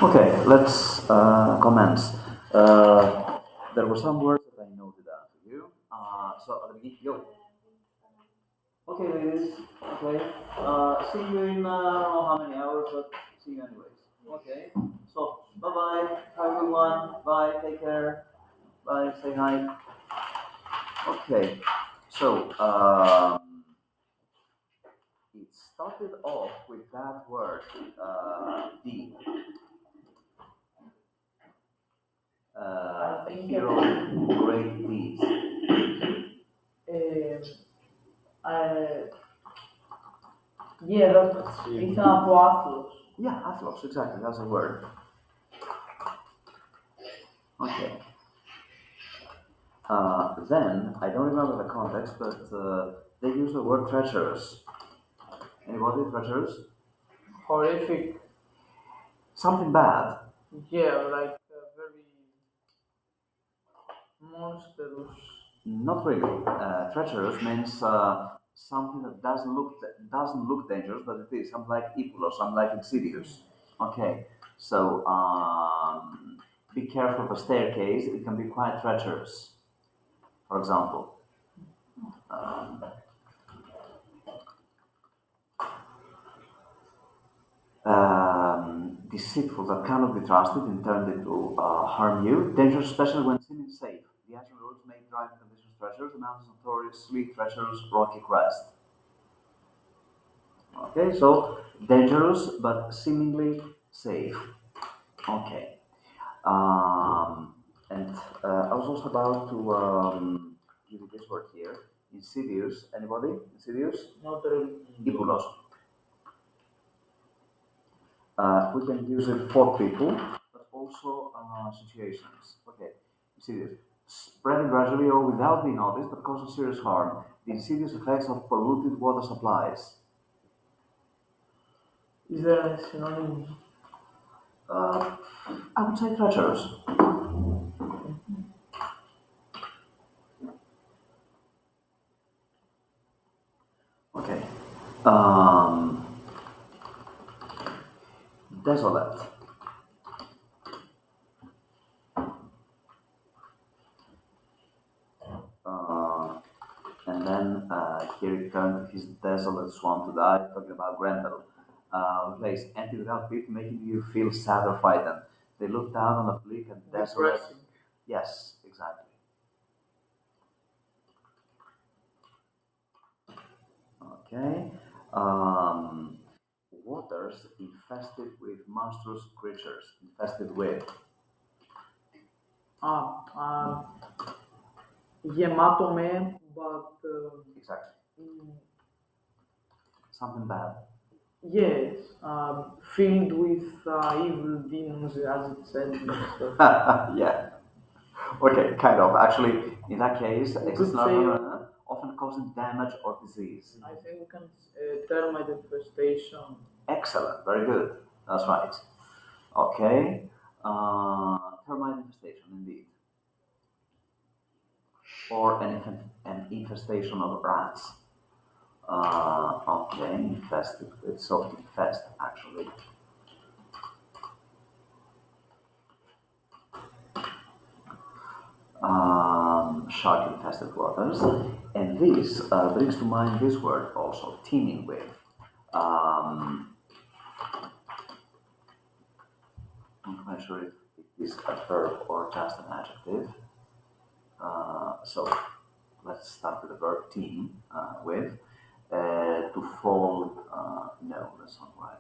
Okay, let's commence. There were some words that I noted down for you. So at the beginning, yo. Okay, ladies. Okay. See you in I don't know how many hours, but see you anyways. Okay. So bye bye. Have a good one. Bye. Take care. Bye. Say hi. Okay. So it started off with that word, D. I A think hero of great deeds. um, uh, yeah, that it's an Atlas. Yeah, Athlos, exactly. That's a word. Okay. Then I don't remember the context, but they use the word treacherous. Anybody treacherous? Horrific. Something bad. Yeah, like very monstrous. Not really. Treacherous means something that doesn't look dangerous, but it is. Something like evil or something like insidious. Okay. So be careful of a staircase. It can be quite treacherous. For example. Deceitful that cannot be trusted intended to harm you, dangerous especially when seeming safe. The action roads make driving conditions treacherous, the mountains notoriously treacherous rocky crest. Okay, so dangerous but seemingly safe. Okay. And I was also about to give you this word here. Insidious. Anybody? Insidious? Not really. Ipulos. We can use it for people, but also situations. Okay, insidious. Spreading gradually or without being noticed, but causing serious harm. The insidious effects of polluted water supplies. Is there a synonym? Uh, I would say treacherous. Okay. Um, Desolate. Uh, and then here it turned his desolate swan to die, talking about Grendel. Place empty without people, making you feel sad or frightened. They look down on a bleak and desolate. Depressing. Yes, exactly. Okay. Um, Waters infested with monstrous creatures. Infested with. Ah, Yamato Man, but Exactly. mm, Something bad. yes, filled with evil demons, as it said and stuff. Yeah. Okay, kind of. Actually, in that case, We exists could say, phenomena often causing damage or disease. I think we can termite infestation. Excellent. Very good. That's right. Okay. Termite infestation, indeed. Or an infestation of rats. Okay, infested. It's so infest, actually. Shark infested waters. And this brings to mind this word also, teeming with. Um, I'm not sure if it is a verb or just an adjective. So let's start with the verb teem with. To fall, no, that's not right.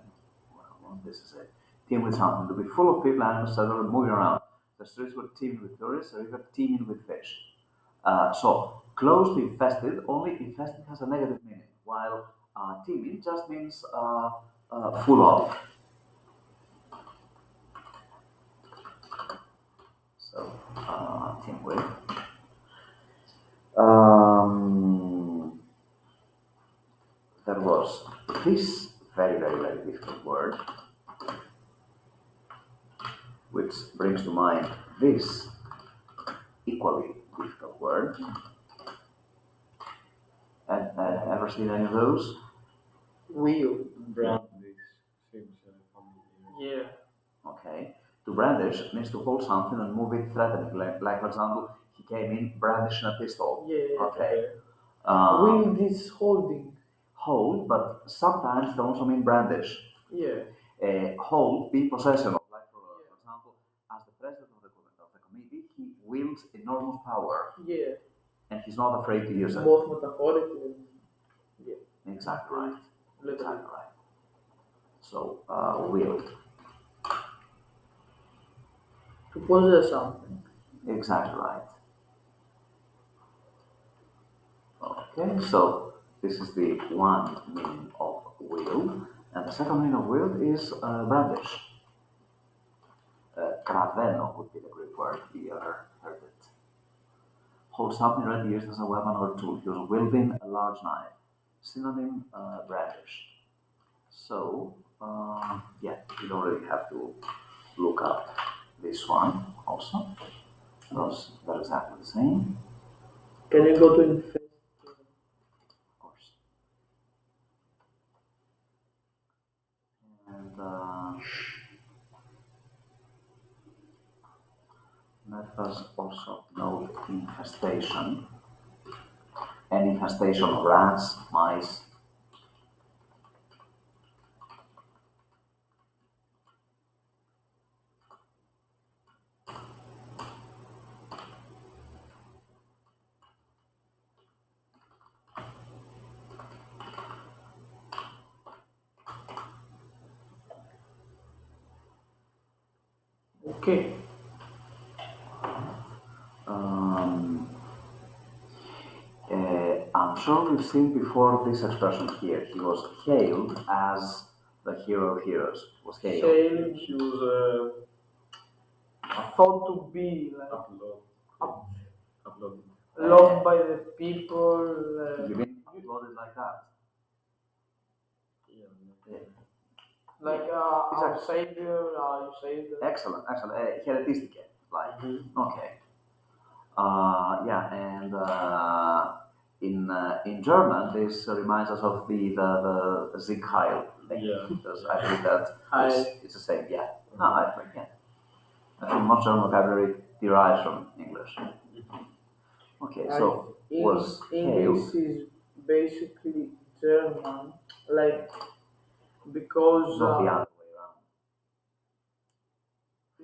Well, this is it. Teem with something. To be full of people, animals, settled, moving around. The streets were teeming with tourists, the river teeming with fish. So close to infested, only infested has a negative meaning, while teeming just means full of. So teem with. Um, there was this very, very, very difficult word, which brings to mind this equally difficult word. And ever seen any of those? Wheel. Brand, this seems familiar. Yeah. Okay. To brandish means to hold something and move it threateningly. Like for example, he came in brandishing a pistol. Yeah. Okay. Wield is holding. Hold, but sometimes they also mean brandish. Yeah. Hold, be possession of. Like for example, as the president of the committee, he wields enormous power, Yeah. and he's not afraid to use it. Both metaphorically and yeah. Exactly right. Literally. Exactly right. So wield. To possess something. Exactly right. Okay, so this is the one meaning of wield, and the second meaning of wield is brandish. Kraveno would be the Greek word, the other heard it. Hold something ready used as a weapon or tool. He was wielding a large knife. Synonym brandish. So, yeah, you don't really have to look up this one also, because they're exactly the same, Can you go to infest? of course. And let us also note infestation. An infestation of rats, mice. Okay. Um, I'm sure we've seen before this expression here. He was hailed as the hero of heroes. Was hailed. Hail He was thought to be like uploaded. loved by the people. You mean uploaded like that? Yeah. Yeah. Like our savior, you saved us. Excellent, excellent. Heretistike, like. Okay. Yeah, and in German, this reminds us of the Sieg Heil thing. Yeah. Because I believe that I- it's the same. Yeah. No, I think yeah. I think most German vocabulary derives from English. Okay, so was English hailed. is basically German, like because Not the other way around.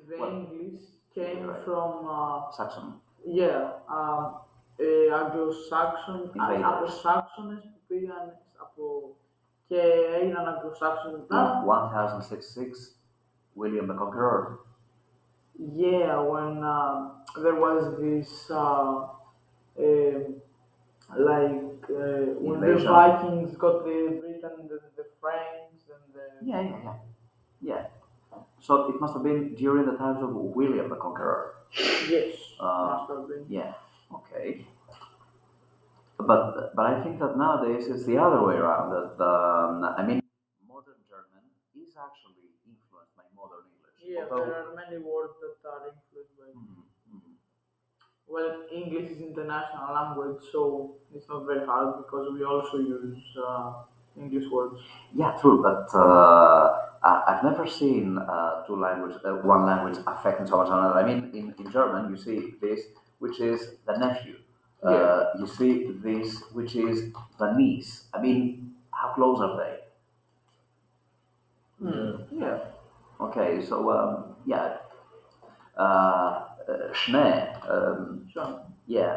the Well, English came you're right. from Saxon. Anglo-Saxon, Invaders. Anglo-Saxones που πήγαν από και έγιναν Anglo-Saxon In μετά. 1066, William the Conqueror. Yeah, when there was this when the Invasion. Vikings got the Britain, the Franks, and the Yeah. So it must have been during the times of William the Conqueror. yes, Uh, must have been. Yeah. Okay. But I think that nowadays it's the other way around. That I mean, modern German is actually influenced by modern English. Yeah, there are many words that are influenced by. Mhm. Well, English is international language, so it's not very hard because we also use English words. Yeah, true. But I've never seen one language affecting so much another. I mean, in German, you see this, which is the nephew. Yeah. You see this, which is the niece. I mean, how close are they? Yeah. Okay, so yeah, Schnee, Sure. yeah,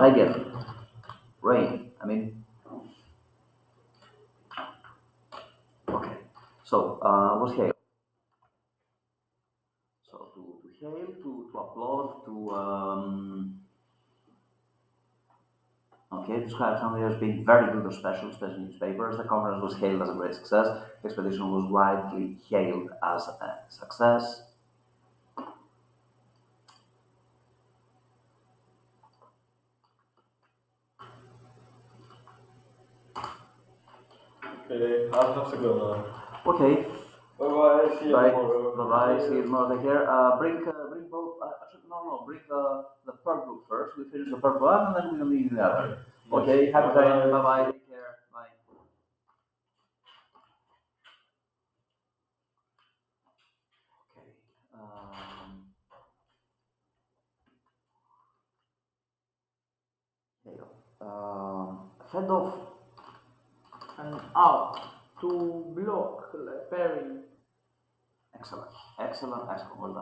Regen, rain. I mean, okay. So what's hail? So to hail, to applaud, to okay, describe something as being very good or special, especially newspapers. The conference was hailed as a great success. The expedition was widely hailed as a success. Okay, I'll have to go now. Okay, Bye bye. See you bye. tomorrow. Bye bye. See you tomorrow. Take care. Bring both. No. Bring the purple book first. We finish the purple one and then we'll leave the other. Okay. Happy time. Bye bye. Take care. Bye. Um, here. Fend off. And out. To block, like parry. Excellent. Excellent. Excellent. Well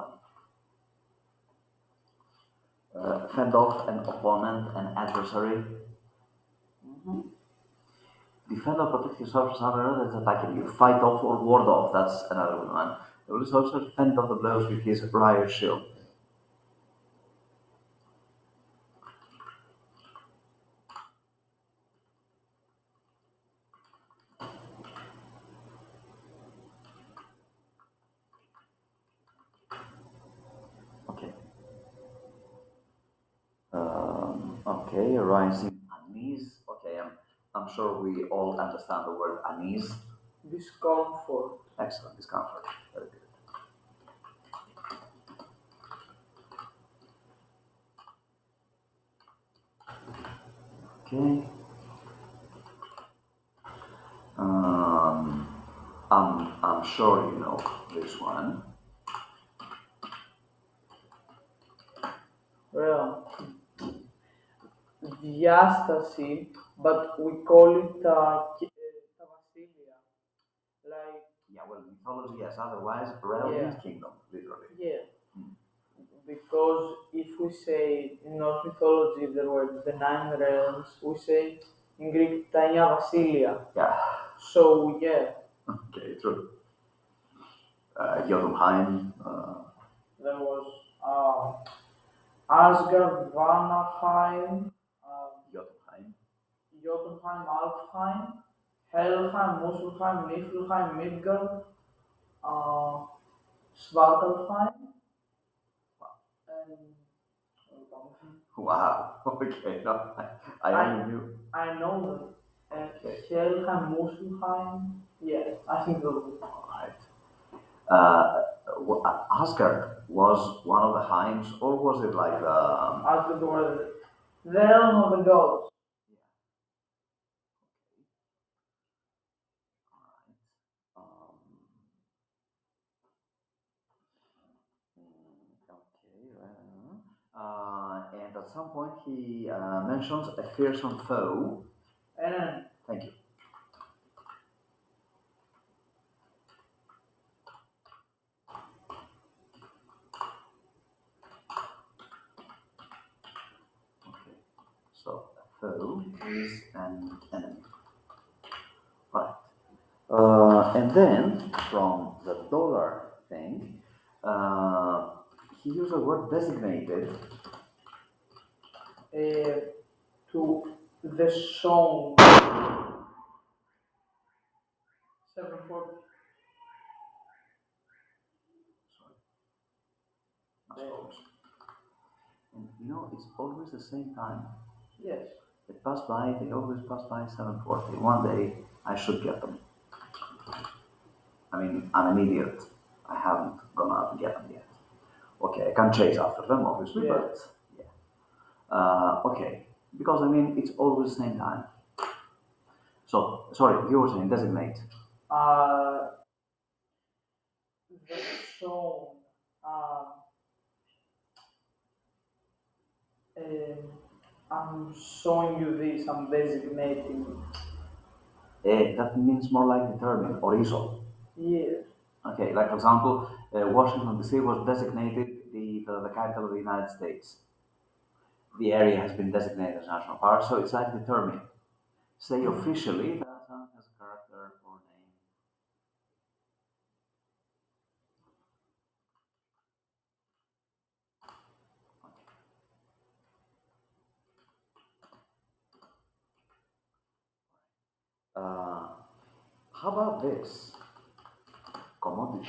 done. Fend off an opponent, an adversary. Defend or protect yourself from someone that's attacking you. Fight off or ward off. That's another good one. You will also fend off the blows with his riot shield. Okay. Okay, rising unease. Okay, I'm sure we all understand the word unease. Discomfort. Excellent, discomfort. Very good. Okay. I'm sure you know this one. Well, diastase, but we call it Tavasilia. Like, Yeah, well, mythology, yes. Otherwise, realm yeah, means kingdom, literally. yeah. Because if we say in Norse mythology there were the nine realms, we say in Greek τα εννιά βασίλεια. Yeah. So yeah, Okay, true. Jotunheim. there was Asgard, Vanaheim, Jotunheim. Jotunheim, Alfheim, Helheim, Muspelheim, Niflheim, Midgard, uh, Svartalfheim, and Wow. Okay. No, I only knew. I know them. And Okay. Helheim, Muspelheim, yeah, I think those. All right. Asgard was one of the Heims, or was it like the? Asgard were the realm of the gods. Yeah. Okay. All right. Okay. And at some point he mentions a fearsome foe. And Thank you. Okay. So a foe is an enemy. Right. And then from the dollar thing, he used the word designated. to the song 740. Sorry, not suppose. And you know, it's always the same time. Yes. They pass by, they always pass by 740. One day I should get them. I mean, I'm an idiot. I haven't gone out and get them yet. Okay, I can chase after them, obviously, Yeah. but yeah. Okay, because I mean, it's always the same time. So, sorry, you were saying designate. Uh, the song. Um, um, I'm showing you this. I'm designating. That means more like determine or ISO. Yes. Okay, like for example, Washington D.C. was designated the capital of the United States. The area has been designated as national park, so it's like determine. Say officially that has a character or name. Uh, how about this? Commodity.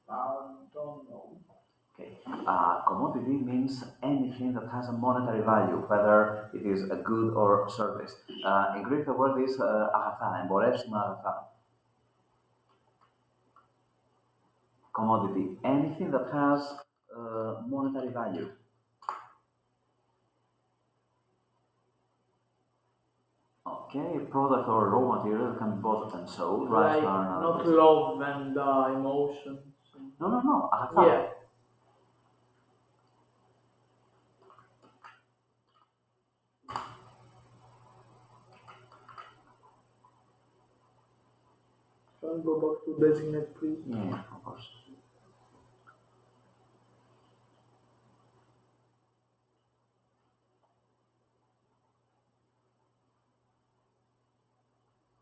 I don't know. Okay. Commodity means anything that has a monetary value, whether it is a good or service. In Greek, the word is agafá, εμπορεύσιμα αγαθά. Commodity, anything that has monetary value. Okay, a product or raw material can be bought and sold, right? Like not love and emotions. And No, Αγαθά. Yeah. Can go back to designate, please? Yeah, of course.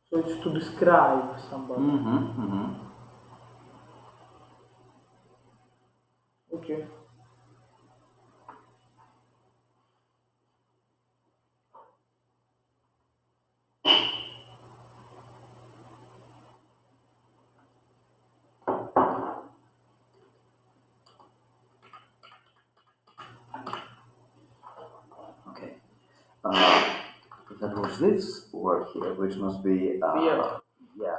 So it's to describe somebody. Mm-hmm. Okay. Okay. That was this word here, which must be Fear. yeah.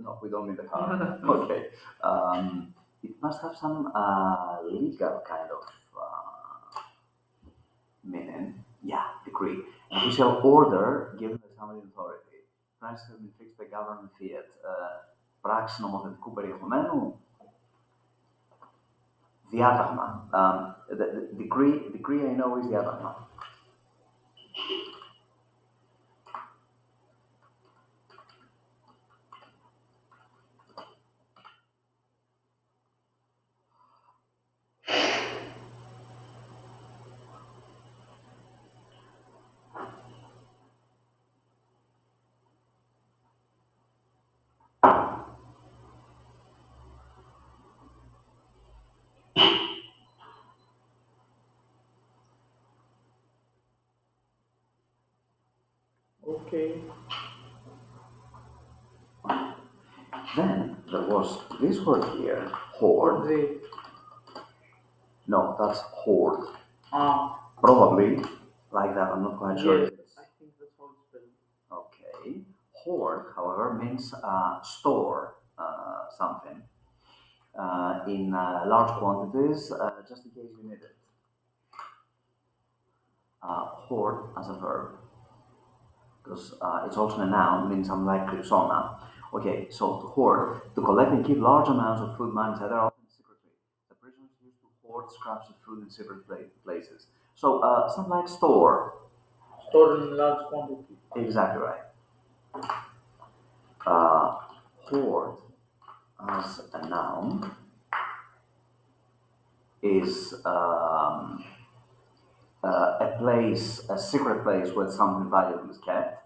No, we don't mean the car. Okay. It must have some legal kind of meaning. Yeah, decree. An official order given by somebody in authority. Prices have been fixed by government fiat. Πράξη νομοθετικού περιεχομένου. Διάταγμα. Decree I know is διάταγμα. Okay. Then there was this word here, hoard. The No, that's hoard. ah Probably like that, I'm not quite sure. yes, I think that's how it's spelled. Okay. Hoard, however, means store something in large quantities just in case you need it. Hoard as a verb, because it's also a noun, means something like krypsona. Okay, so to hoard, to collect and keep large amounts of food, money, etc., often secretly. The prisoners used to hoard scraps of food in secret places. So something like store. Stored in large quantity. Exactly right. Hoard as a noun is a place, a secret place where something valuable is kept.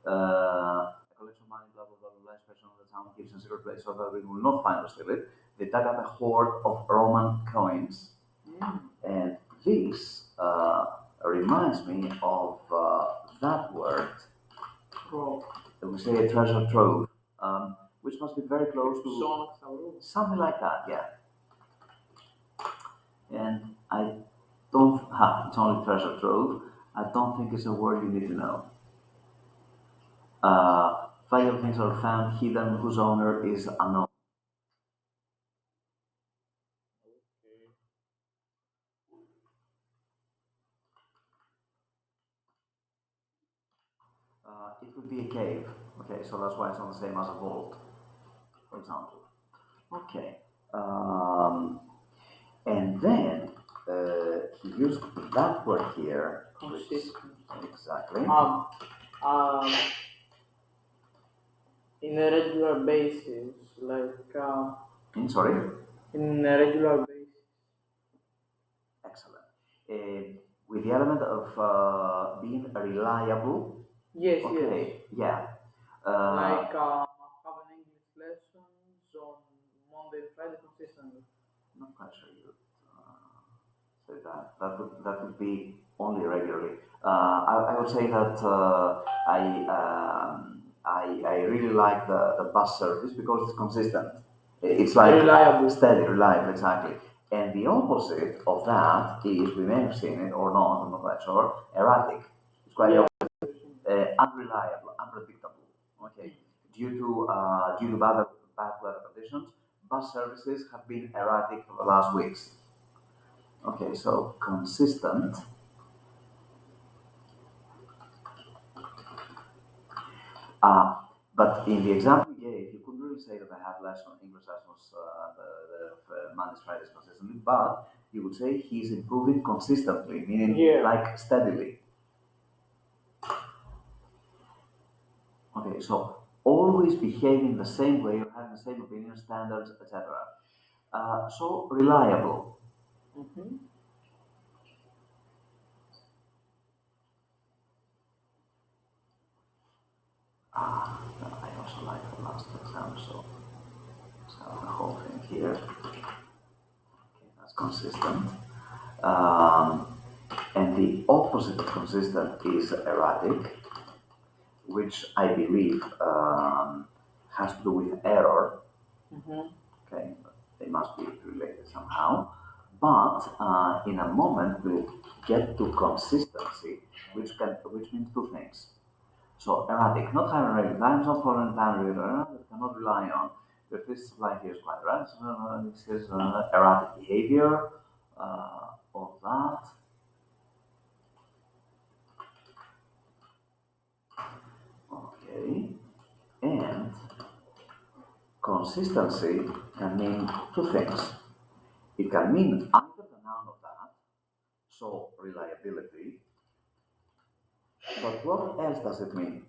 A collection of money, blah blah blah blah. Especially when the town keeps in a secret place so that we will not find or steal it. They dug up a hoard of Roman coins, and this reminds me of that word. Trove. We say a treasure trove, which must be very close to Son of Saurus. something like that, yeah. And I don't, it's only treasure trove. I don't think it's a word you need to know. Valuable things are found hidden whose owner is unknown. It would be a cave. Okay, so that's why it's not the same as a vault, for example. Okay. And then he used that word here. Consistent. Exactly. Um, in a regular basis, like Sorry? in a regular basis. Excellent. With the element of being reliable. Yes, Okay, yeah. like have an English lessons on Monday and Friday consistently. Not quite sure you say that. That would be only regularly. I would say that I really like the bus service because it's consistent. It's like Reliable. steady, reliable, exactly. And the opposite of that is, we may have seen it or not, I'm not quite sure, erratic. It's quite Yeah. unreliable, unpredictable. Okay, due to bad weather conditions, bus services have been erratic for the last weeks. Okay, so consistent. But in the example we gave, you couldn't really will say that I have English lessons Mondays, Fridays consistently, but you would say he's improving consistently, meaning Yeah. like steadily. Okay, so always behaving the same way or having the same opinion, standards, etc. So reliable. Mm-hmm. I also like the last example, so let's have the whole thing here. Okay, that's consistent. And the opposite of consistent is erratic, which I believe has to do with error. Mm-hmm. Okay, they must be related somehow. But in a moment we'll get to consistency, which means two things. So erratic, not having regular times, not following time regular, that cannot rely on. But this supply here is quite right. This is erratic behavior, all that. Okay, and consistency can mean two things. It can mean either the noun of that, so reliability, but what else does it mean?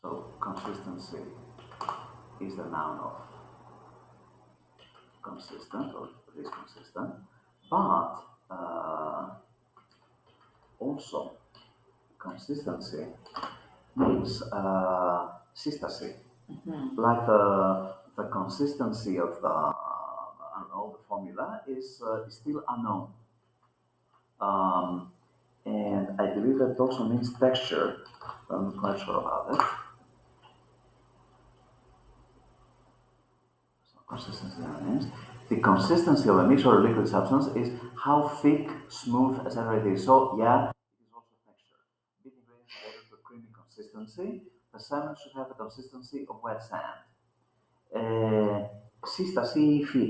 So consistency is the noun of consistent or is consistent, but also consistency means consistency, like the consistency of the I don't know the formula is still unknown. And I believe that also means texture. I'm not quite sure about it. So consistency means the consistency of a mixture or liquid substance is how thick, smooth, etc. it is. So yeah, it is also texture. Big ingredients ordered for creamy consistency. The salmon should have the consistency of wet sand. Σύσταση υφή.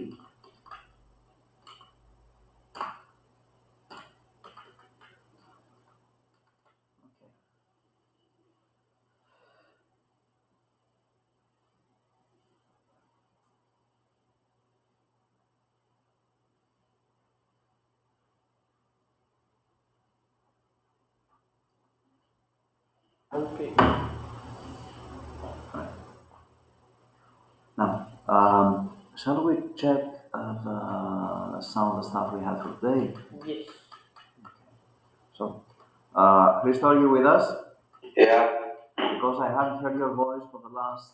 Okay. Okay. Right. Now, shall we check some of the stuff we had for today? Yes. So, Christo, are you with us? Yeah. Because I haven't heard your voice for the last.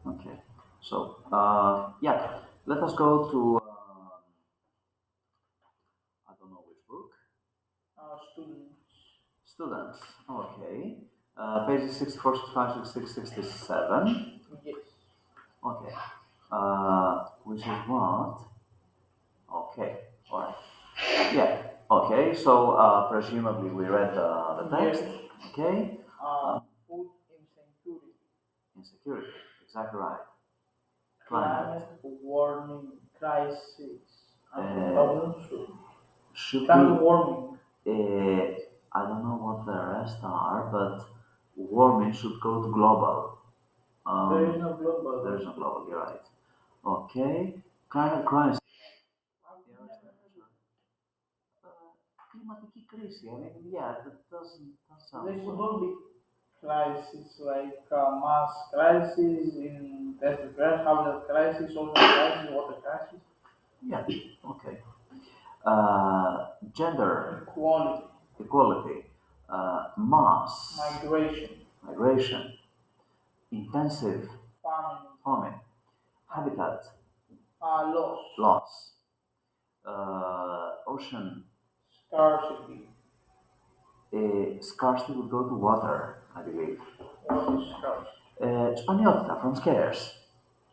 Okay. So, yeah, let us go to. I don't know which book. Students. Students. Okay. Pages 64, 65, 66, 67. Yes. Okay. Which is what? Okay. All right. Yeah. Okay. So presumably we read the text. Yes. Okay. Food insecurity. Insecurity. Exactly right. Climate warming crisis. I'm Uh, not sure. Should Climate we? warming. I don't know what the rest are, but warming should go to global. There is no global. There is no global. You're right. Okay. Climate crisis. Climatic κρίση. I mean, yeah, that doesn't sound. There should not be crisis like mass crisis in desert habitat crisis, social crisis, water crisis, Yeah. Okay. Gender equality, equality, mass migration, migration, intensive farming, farming, habitat loss, loss, Ocean. Scarcity. Scarcity would go to water, I believe. What is scarcity? Spaniota from scarce.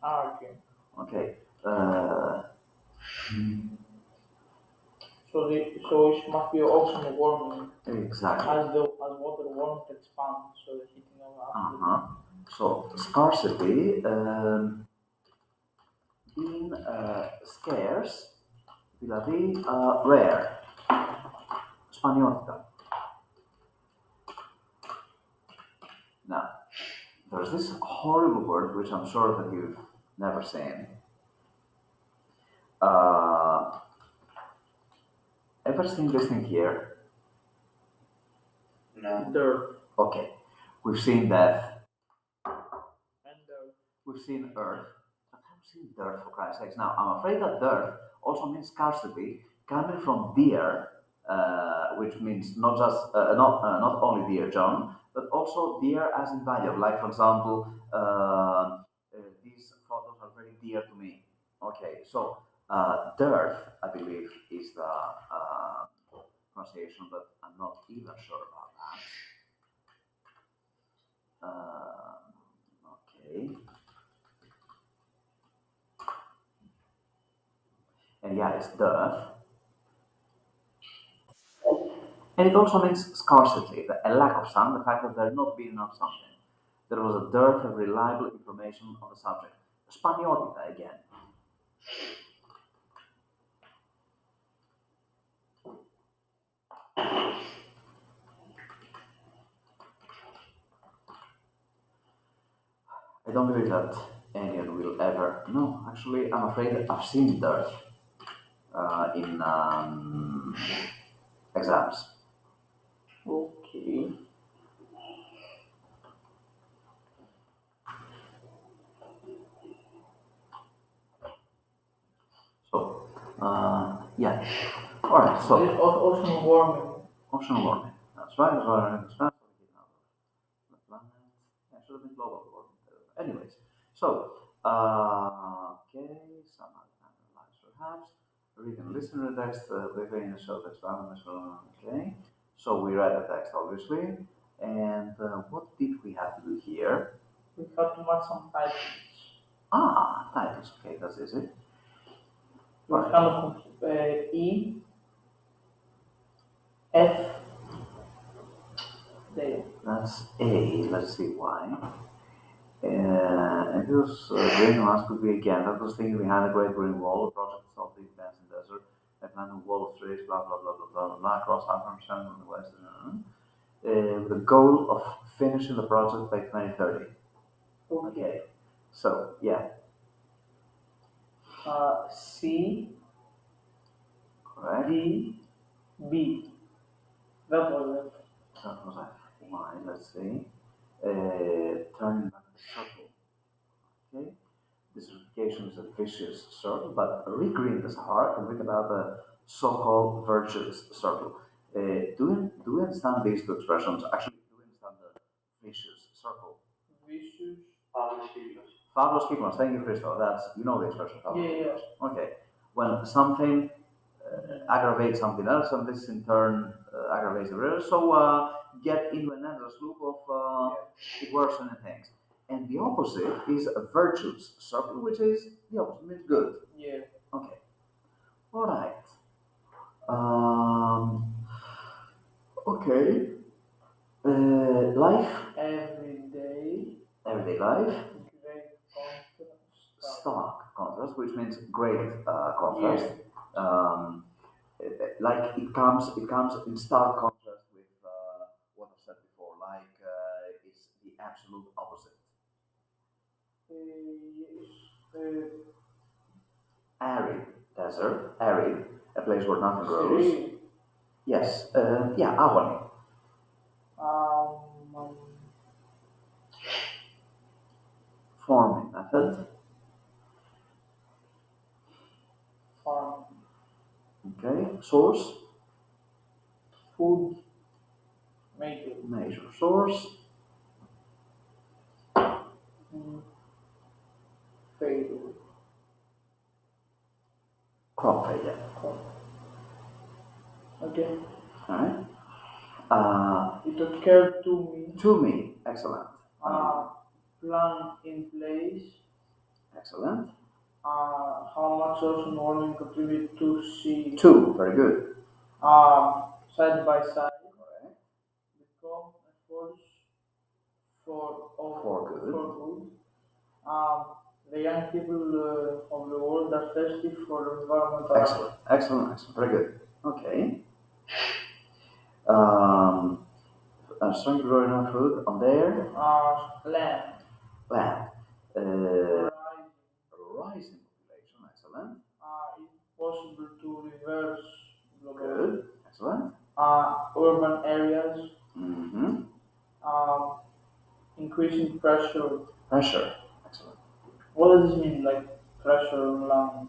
Okay. Okay. So it must be ocean warming Exactly. as water warms expands, so the heating of Uh-huh. So scarcity, being scarce, δηλαδή rare. Σπανιότητα. Now, there's this horrible word which I'm sure that you've never seen. Uh, Ever seen this thing here? No. dirt Okay. We've seen death. and dirt. We've seen earth. But I've seen dirt for Christ's sakes. Now, I'm afraid that dirt also means scarcity, coming from deer, which means not only dear John, but also dear as in value. Like, for example, these photos are very dear to me. Okay, so dirt, I believe, is the pronunciation, but I'm not even sure about that. Okay. And yeah, it's dearth. And it also means scarcity, a lack of some, the fact that there not being enough something. There was a dearth of reliable information on the subject. Spaniotita again. I don't believe that anyone will ever. No, actually, I'm afraid I've seen dearth in exams. Okay. So, yeah. All right. So, Ocean warming. ocean warming. That's right. That's right. That's right. The planet. Yeah, should have been global warming. Anyways, so okay, some other lines perhaps. Read and listen to the text. Within the show text. Okay. So we read the text obviously, and what did we have to do here? We have to mark some titles. Titles. Okay, that's easy. What kind of E, F, there. That's A. Let's see why. And this green mass could be again. That was thinking behind the Great Green Wall, a project to solve the advancing desert, a plan of wall of trees, blah blah blah blah blah blah, blah across Afghanistan on the west, with the goal of finishing the project by 2030. Okay, so yeah, C, correct. D, B. That was it. That was F. Y. Let's see. Turning back the circle. Okay. Desertification is a vicious circle, but read green the Sahara and read about the so-called virtuous circle. Do you understand these two expressions? Actually, do you understand the vicious circle? Vicious. Fabulous kigmas. Thank you, Christo. That's you know the expression. Fabulous Yeah, kigmas. Okay. When something aggravates something else, and this in turn aggravates the other. So get into an endless loop of worsening things. And the opposite is a virtuous circle, which is the opposite, means good. Yeah. Okay. All right. Um, okay. Life, everyday life, Great contrast. stark contrast, which means great contrast. Um, like it comes in stark contrast with what I've said before. Like it's the absolute opposite. Yes. Arid desert, arid, a place where nothing grows. Cereal. Yes, yeah, agony. Um, Forming method. farm. Okay, source. Food. Major. Major source. Failure. Crop failure. Okay. Alright? It occurred To me, excellent. plan in place. Excellent. How much ocean warming contribute to sea? Two, very good. Side by side. Correct. Become a force for good. For good. The young people of the world are thirsty for environmental Excellent, excellent, excellent, very good. Okay. Um, Strength growing enough food on their land. land. Rising. Rising population, excellent. It's possible to reverse global. Good, excellent. Urban areas. Mm-hmm. Increasing pressure. Pressure, excellent. What does this mean, like pressure on land?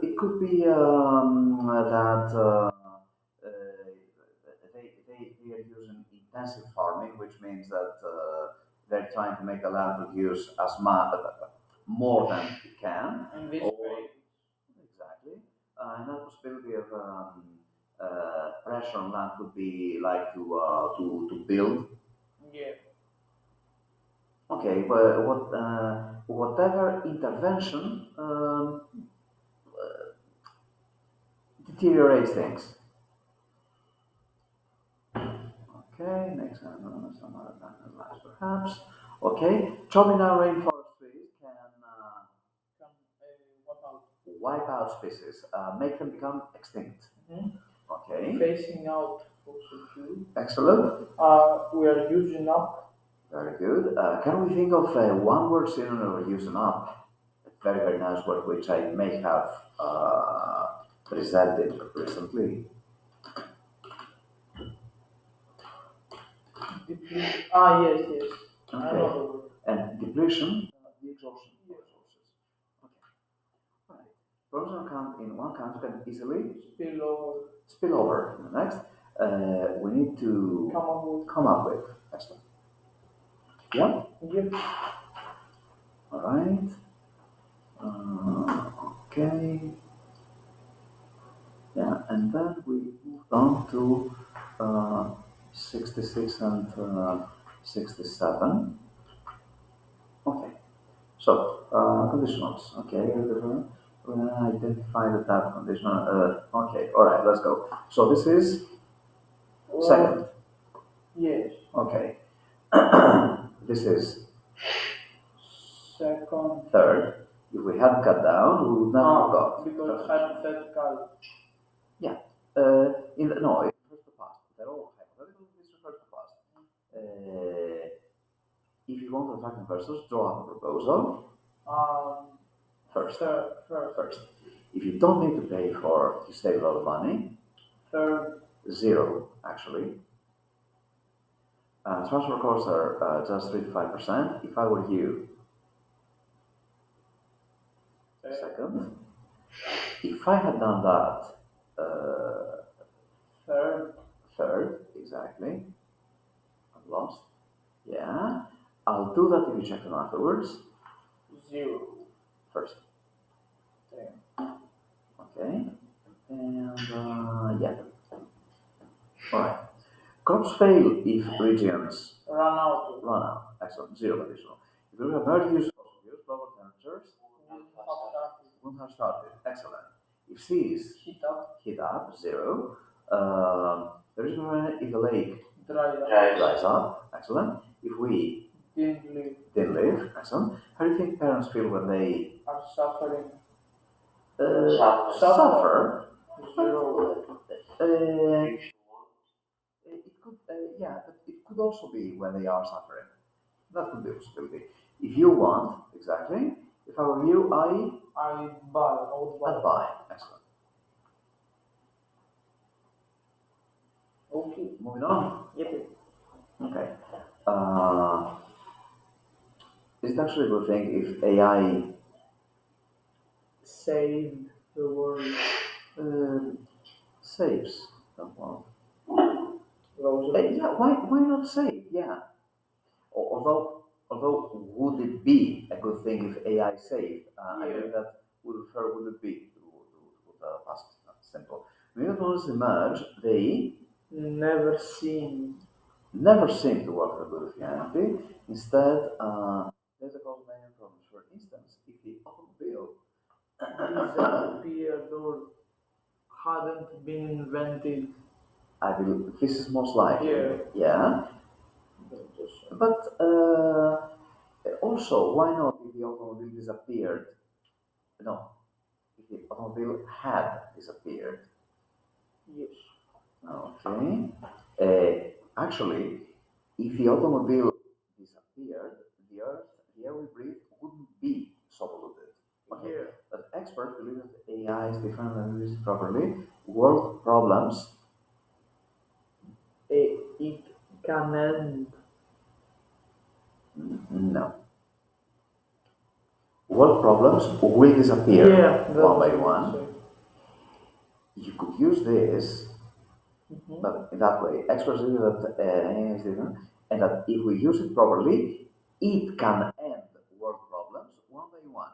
It could be that they are using intensive farming, which means that they're trying to make the land produce as much more than it can. In this Or- way. Exactly. Another possibility of pressure on land would be like to build. Yeah. Okay, but whatever intervention deteriorates things. Okay, next one, some other animals perhaps. Okay, chopping down rainforest trees can What else? wipe out species, make them become extinct. Okay, Phasing out fossil fuel. excellent, We are using up. very good. Can we think of one word synonym for using up? A very, very nice word which I may have presented recently. Yes, yes. I Okay. know the word. And depletion, the exhaustion of resources. Okay. Right. Pros and cons in one country can easily spill over. In the next, we need to come up with. Excellent. Yeah. Yep. All right. Okay. Yeah, and then we moved on to 66 and 67. Okay. So, conditionals. Okay, identify the type of conditional. Okay, all right, let's go. So this is second. Yes. Okay. This is Second. third. If we had cut down, we would never have got. Because hypothetical. Yeah. In the no, it refers to past. They're all hypothetical. This refers to past. If you want to attack investors, draw up a proposal. First. First. If you don't need to pay for, you save a lot of money. Third. Zero, actually. Transfer costs are just 3 to 5%. If I were you, second. If I had done that, third, exactly. I'm lost. Yeah. I'll do that if you check them afterwards. Zero. First. Okay. And yeah. Alright. Crops fail if regions Run out. Excellent. Zero conditional. If you have not used fossil fuels, lower temperatures won't have started. Excellent. If seas heat up, zero. The reason if the lake dries up, excellent. If we didn't live, excellent. How do you think parents feel when they are suffering? Suffer? Zero. It could, yeah, but it could also be when they are suffering. That could be a possibility. If you want, exactly. If I were you, I'd buy. Excellent. Okay. Moving on. Yep. Okay. It's actually a good thing if AI Save the world. saves someone. Rosalind. Yeah, why not save? Yeah. Although would it be a good thing if AI saved? I Yeah. think that would refer would it be to the past simple. When new technologies emerge, they never never seen. seem to work with humanity. Instead, there's a cause many problems. For instance, if the automobile Disappeared or hadn't been invented. I believe this is most likely. Yeah. Yeah. But also, why not if the automobile disappeared? No, if the automobile had disappeared. Yes. Okay. Actually, if the automobile disappeared, the air we breathe wouldn't be so polluted. Okay. Yeah. But experts believe that AI is different when used properly. World problems, It can end. no. World problems will disappear Yeah, that's one by what I one. say. You could use this, Mhm. but in that way, experts believe that AI is different, and that if we use it properly, it can end world problems one by one.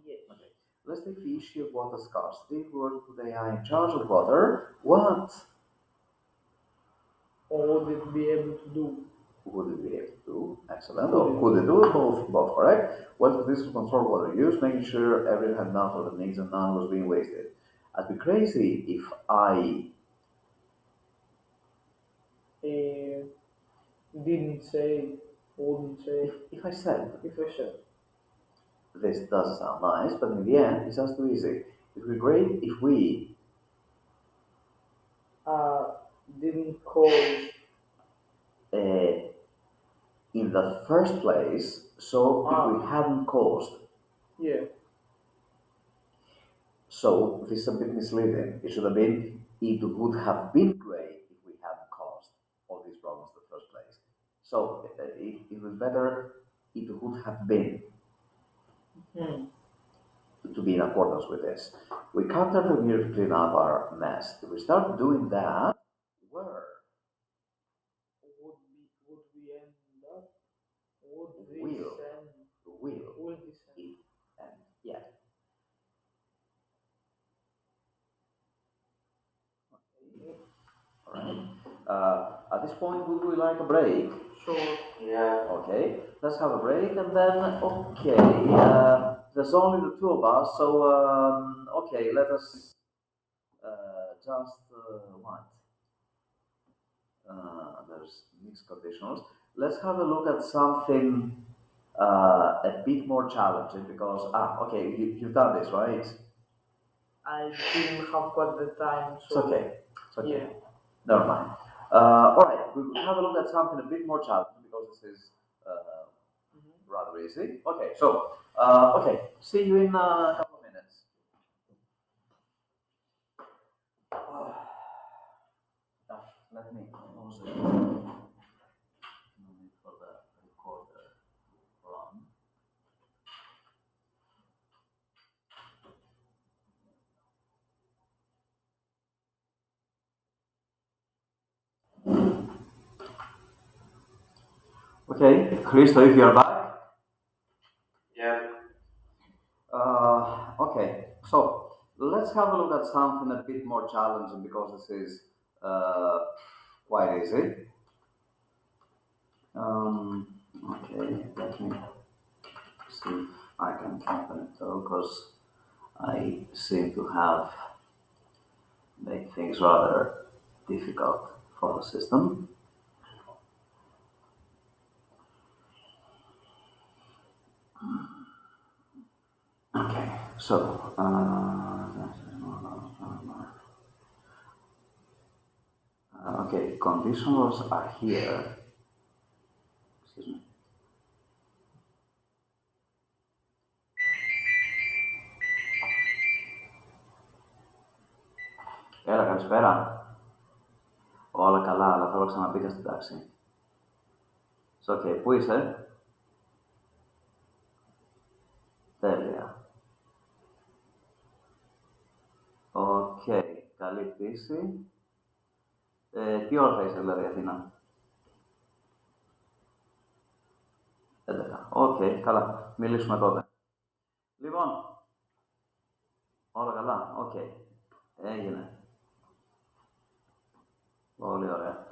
Yes. Okay. Let's take the issue of water scarcity. If we were to put AI in charge of water, what Or would it be able to do? would it be able to do? Excellent. Or could it do it? Both correct. Well, this will control water use, making sure everyone had enough of the needs and none was being wasted. I'd be crazy if I Uh, didn't say, wouldn't say, if I said if I said. this does sound nice, but in the end, it's just too easy. It would be great if we Uh, didn't cause. uh, in the first place, so if we hadn't caused. Yeah. So this is a bit misleading. It should have been, it would have been great if we hadn't caused all these problems in the first place. So it was better, it would have been Hmm. to be in accordance with this. We can't interfere to clean up our mess. If we start doing that, where Would we end up? Would this will, end? will Will this end? it end? Yeah. Okay. All right. At this point, would we like a break? Sure. Yeah. Okay, let's have a break and then, okay, there's only the two of us, so, okay, let us just, what? There's mixed conditionals. Let's have a look at something a bit more challenging because, okay, you've done this, right? I didn't have quite the time, It's so okay. It's okay. yeah. Never mind. All right, we'll have a look at something a bit more challenging because this is rather easy. Okay, so, okay, see you in a couple of minutes. Let me close it. No need for the recorder to run. Okay, Christo, if you're back. Yeah. Okay, so let's have a look at something a bit more challenging because this is uh, quite easy. Okay, let me see if I can open it though, because I seem to have made things rather difficult for the system. Okay, so okay, conditionals are here. Excuse me. Έλα, καλησπέρα. Όλα καλά, αλλά θέλω ξαναμπήκα στην τάξη. So, okay, πού είσαι? Τέλεια. Οκ, καλή πτήση. Τι ώρα θα είσαι δηλαδή Αθήνα? 11. Οκ, καλά. Μιλήσουμε τότε. Λοιπόν, όλα καλά. Οκ. Έγινε. Πολύ ωραία.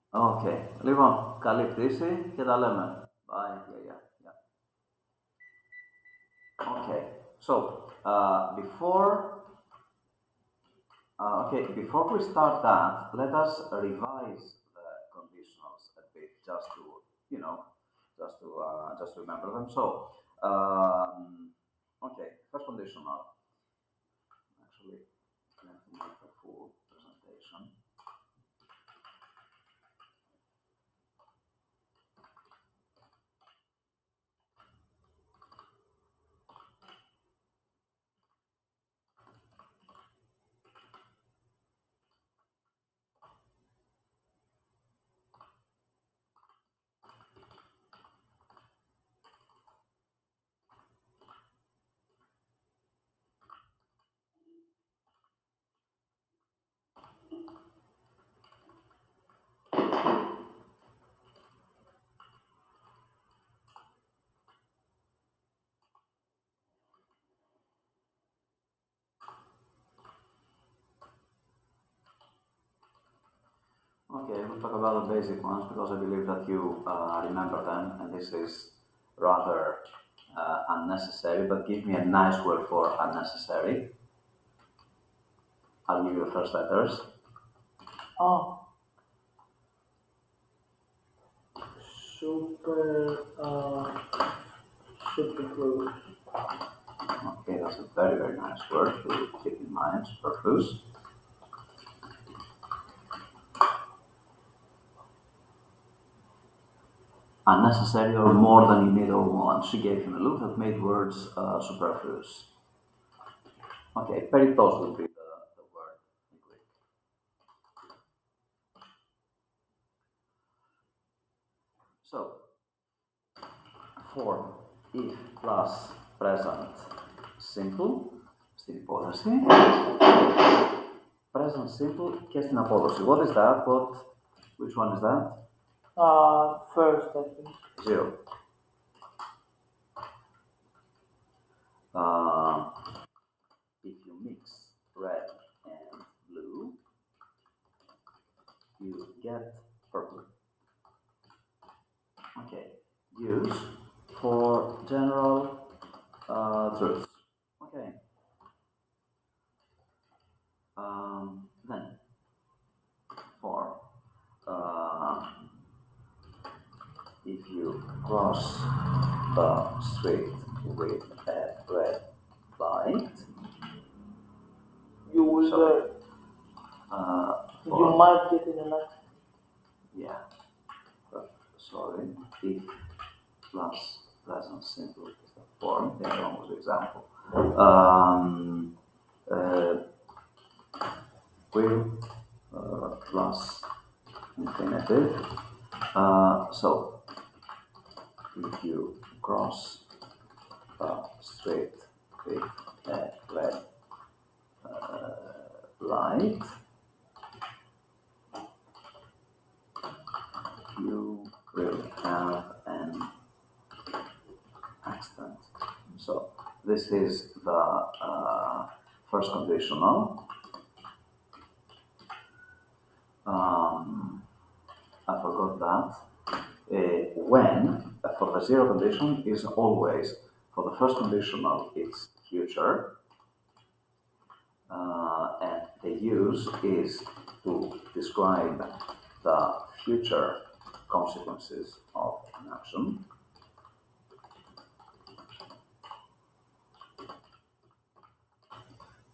Οκ. Λοιπόν, καλή πτήση και τα λέμε. Bye. Yeah. Okay. So, before we start that, let us revise the conditionals a bit, just to remember them. So, okay, first conditional. Actually, let me make a full presentation. Okay, we'll talk about the basic ones because I believe that you remember them, and this is rather unnecessary, but give me a nice word for unnecessary. I'll give you the first letters. Oh. Superfluous. Okay, that's a very, very nice word to keep in mind, superfluous. Unnecessary or more than you need or want. She gave him a look that made words superfluous. Okay, peritos would be the word in Greek. So, form if plus present simple στην υπόθεση, present simple και στην απόδοση. What is that? Which one is that? First, I think. Zero. If you mix red and blue, you get purple. Okay, use for general truths. Okay. Then, for if you cross the street with a red light, You will you might get in an accident. Yeah. Sorry. If plus present simple is the form, then almost example. Will plus infinitive. So if you cross the street with a red light, you will have an accident. So this is the first conditional. I forgot that. When for the zero condition is always, for the first conditional it's future, and the use is to describe the future consequences of an action.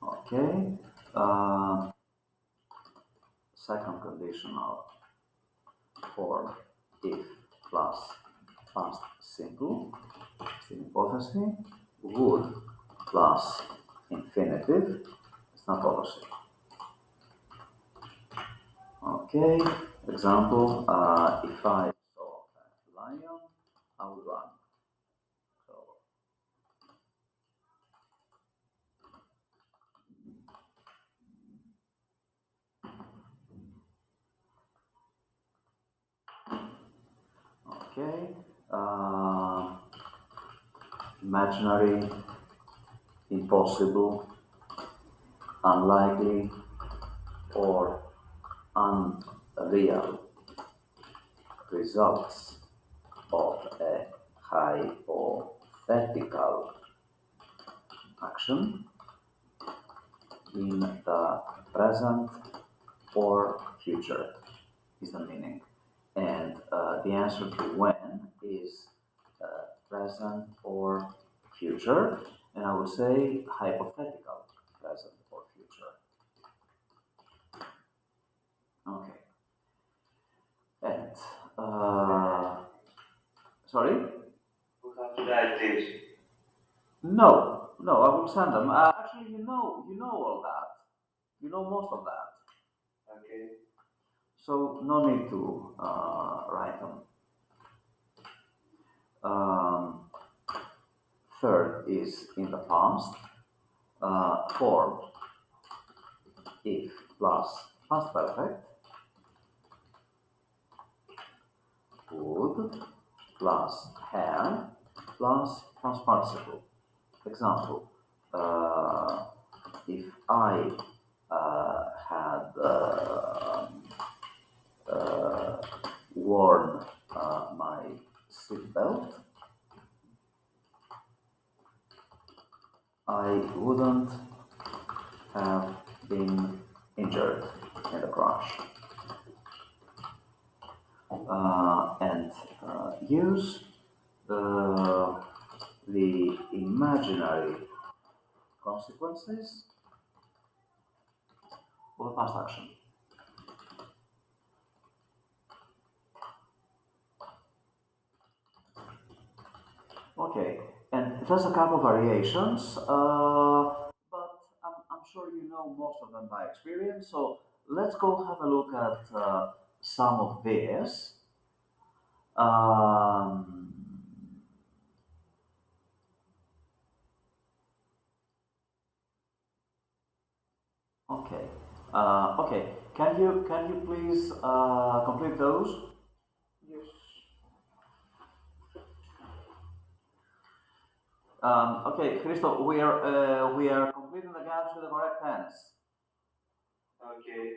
Okay. Second conditional form if plus past simple στην υπόθεση, would plus infinitive στην απόδοση. Okay, example, if I saw a lion, I would run. So, okay, imaginary impossible, unlikely, or unreal results of a hypothetical action in the present or future is the meaning. And the answer to when is present or future, and I would say hypothetical present or future. Okay. And sorry? We have to write this. No, no, I will send them. Actually, you know all that. You know most of that. Okay. So no need to write them. Um, Third is in the past. Form if plus past perfect. Would plus have plus past participle. Example: if I had worn my seatbelt, I wouldn't have been injured in the crash. And use the imaginary consequences of the past action. Okay, and there's a couple of variations, but I'm sure you know most of them by experience. So let's go have a look at some of these. Um, okay, okay. Can you please complete those? Yes. Okay, Christo, we are completing the gaps with the correct tense. Okay.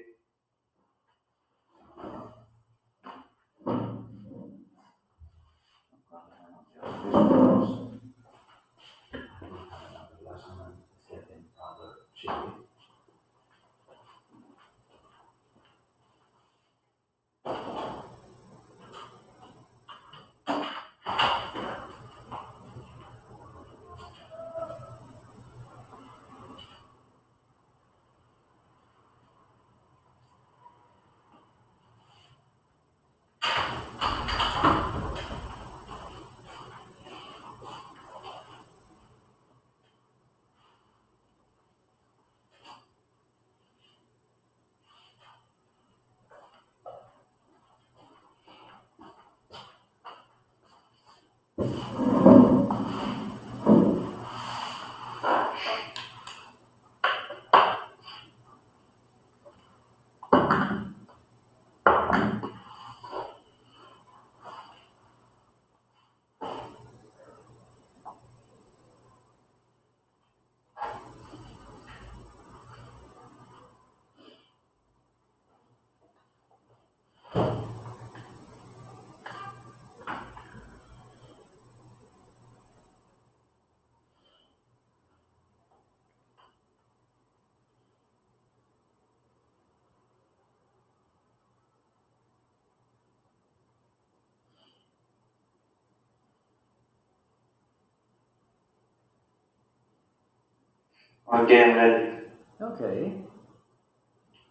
Okay, I'm ready. Okay.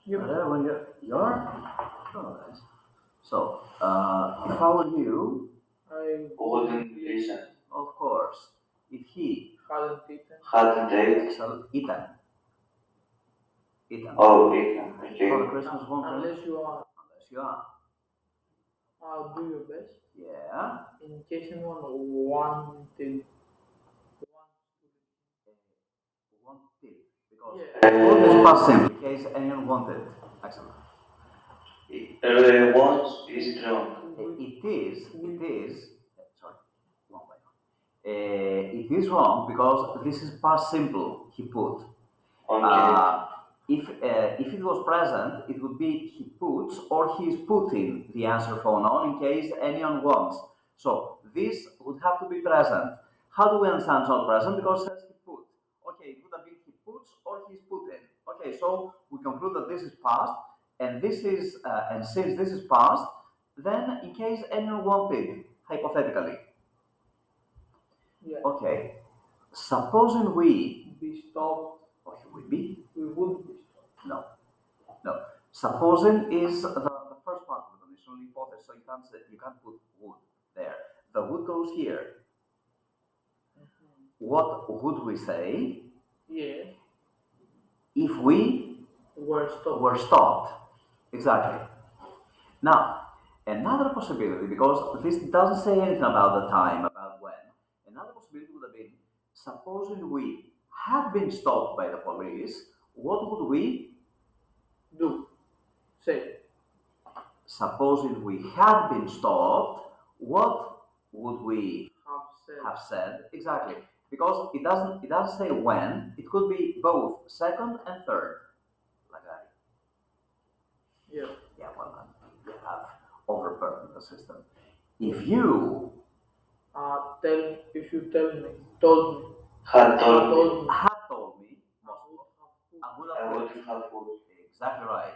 You. When you're alright. So, if I were you, I Wouldn't listen. of course, if he hadn't eaten. Hadn't ate. Eaten. Oh, eaten. For the Okay. Christmas one, Unless you are, unless you are. do your best. Yeah. In case anyone wanted. Wanted. Because Yeah. all this past simple, in case anyone wanted. Excellent. Wants is drunk. It is, sorry, one by one. It is wrong because this is past simple. He put. Okay. If it was present, it would be he puts or he is putting the answer phone on in case anyone wants. So this would have to be present. How do we understand it's not present? Because it says he put. Okay, it would have been he puts or he's putting. Okay, so we conclude that this is past, and this is and since this is past, then in case anyone wanted, hypothetically. Yeah. Okay, supposing we. Be stopped. Okay, would be. We would be stopped. No. No. Supposing is the first part of the conditional hypothesis, so you can't put would there. The would goes here. What would we say Yeah. if we Were stopped. were stopped? Exactly. Now, another possibility, because this doesn't say anything about the time, about when. Another possibility would have been, supposing we had been stopped by the police, what would we Do. Say. supposing we had been stopped, what would we Have said. have said? Exactly. Because it doesn't say when, it could be both second and third. Like that. Yeah. Yeah, well you have overburdened the system. If you If you told me, Had told me. told me, had told me, I would I have would I have would have put. exactly right.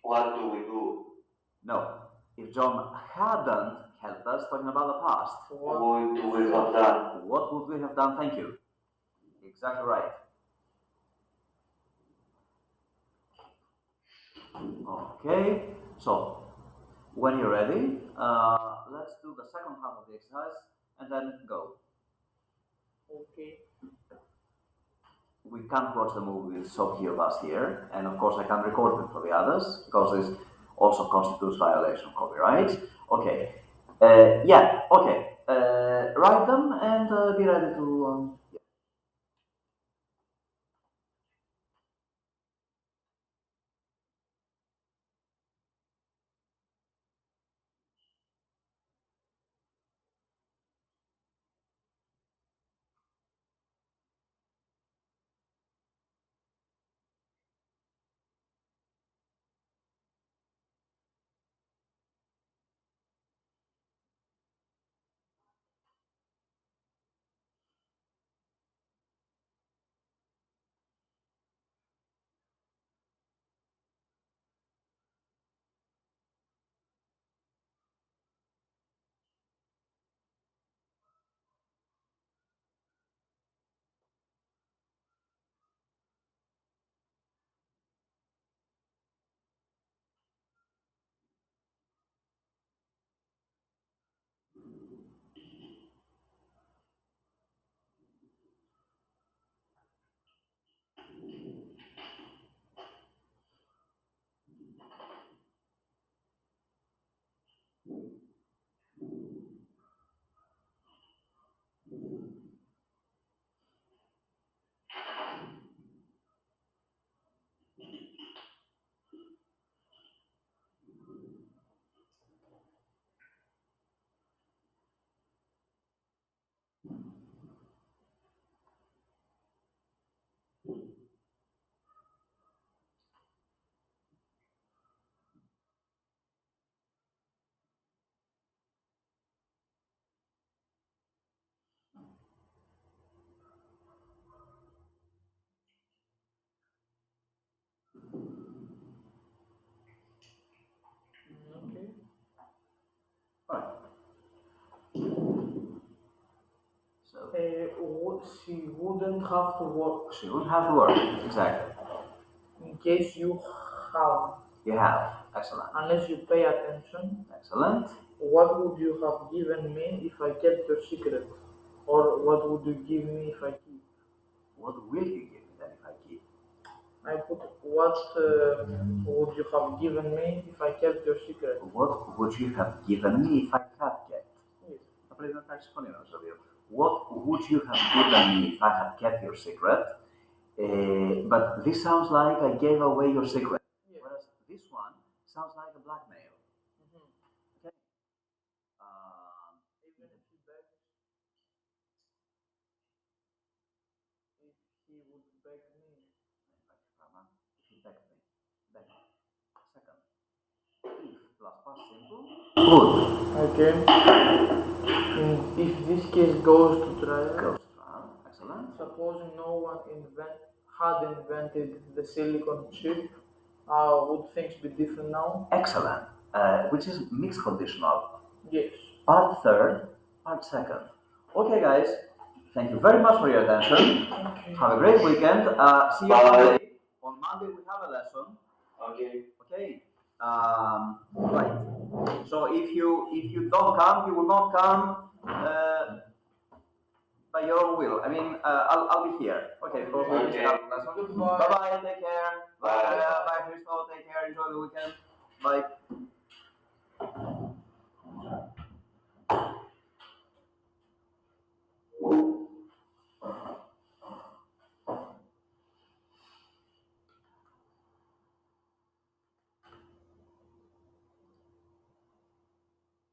What do we do? No. If John hadn't helped us talking about the past, What do we have done? what would we have done? Thank you. Exactly right. Okay, so when you're ready, let's do the second half of the exercise and then go. Okay. We can't watch the movie with Sophie of us here, and of course I can't record it for the others because this also constitutes violation of copyright. Okay, yeah, okay. Write them and be ready to. Yeah. Okay. All right. So She wouldn't have to work she wouldn't have to work. Exactly. in case you have, You have. Excellent. unless you pay attention. Excellent. What would you have given me if I kept your secret? Or what would you give me if I keep? What will you give me then if I keep? I put what would you have given me if I kept your secret? What would you have given me if I had kept? Yes. Απλά είναι κάτι συμφωνία στο δύο. What would you have given me if I had kept your secret? But this sounds like I gave away your secret. Yes. Whereas this one sounds like a blackmail. Mhm. Okay. Um, Even if she begs. would beg me. If he begged me. Beg. Second. If plus past simple. Good. Okay. And if this case goes to trial, Goes to trial. Excellent. supposing no one had invented the silicon chip, would things be different now? Excellent. Which is mixed conditional. Yes. Part third, part second. Okay, guys. Thank you very much for your attention. Okay. Have a great weekend. See you on Bye. Monday. On Monday we have a lesson. Okay. Okay. Right. So if you don't come, you will not come by your own will. I mean, I'll be here. Okay. For Okay. this lesson. Goodbye. Bye bye. Take care. Bye. Bye. Bye. Christo. Take care. Enjoy the weekend. Bye.